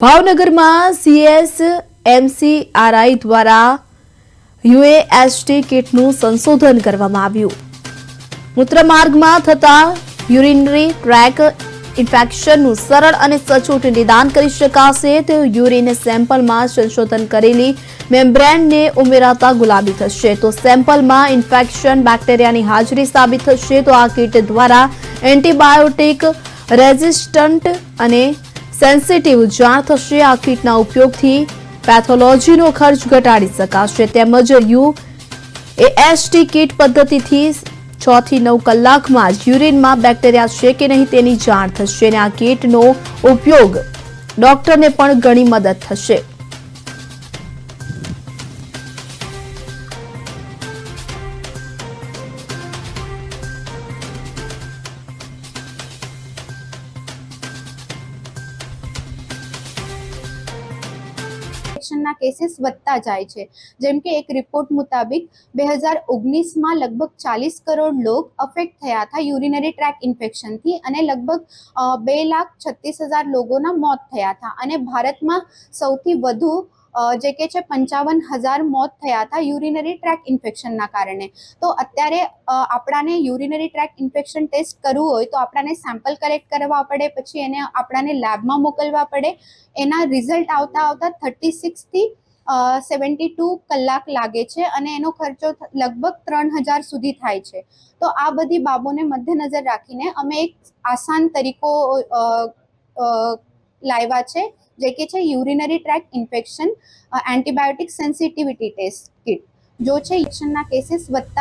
ભાવનગરમાં CSMCRI દ્વારા UAST કિટનું સંશોધન કરવામાં આવ્યું। મૂત્રમાર્ગમાં થતા યુરિનરી ટ્રેક ઇન્ફેક્શનનું સરળ અને સચોટ નિદાન કરી શકાશે। તો યુરિન સેમ્પલમાં સંશોધન કરેલી મેમ્બ્રેનને ઉમેરાતા ગુલાબી થશે, તો સેમ્પલમાં ઇન્ફેક્શન બેક્ટેરિયાની હાજરી સાબિત થશે। તો આ કિટ દ્વારા એન્ટીબાયોટિક રેઝિસ્ટન્ટ અને સેન્સિટિવ જાણ થશે। આ કિટના ઉપયોગથી પેથોલોજીનો ખર્ચ ઘટાડી શકાશે, તેમજ UAST કિટ પદ્ધતિથી 6 થી 9 કલાકમાં જ યુરિનમાં બેક્ટેરિયા છે કે નહીં તેની જાણ થશે અને આ કિટનો ઉપયોગ ડોક્ટરને પણ ઘણી મદદ થશે। ઇન્ફેક્શનના કેસીસ વધતા જાય છે। જેમ કે એક રિપોર્ટ મુતાબિક 2019 માં લગભગ 40 કરોડ લોગ અફેક્ટ થયા હતા યુરિનરી ટ્રેક ઇન્ફેક્શનથી અને લગભગ 2,36,000 લોકોના મોત થયા હતા અને ભારતમાં સૌથી વધુ જે કે છે 55,000 મોત થયા હતા યુરિનરી ટ્રેક ઇન્ફેક્શનના કારણે। તો અત્યારે આપણાને યુરિનરી ટ્રેક ઇન્ફેક્શન ટેસ્ટ કરવું હોય તો આપણાને સેમ્પલ કલેક્ટ કરવા પડે, પછી એને આપણાને લેબમાં મોકલવા પડે। એના રિઝલ્ટ આવતા 36 થી 72 કલાક લાગે છે અને એનો ખર્ચો લગભગ 3,000 સુધી થાય છે। તો આ બધી બાબતોને મધ્યનજર રાખીને અમે એક આસાન તરીકો લાવ્યા છે, જે કે છે urinary tract infection antibiotic sensitivity test kit, જો છે ઇન્ફેક્શનના કેસીસ વધતા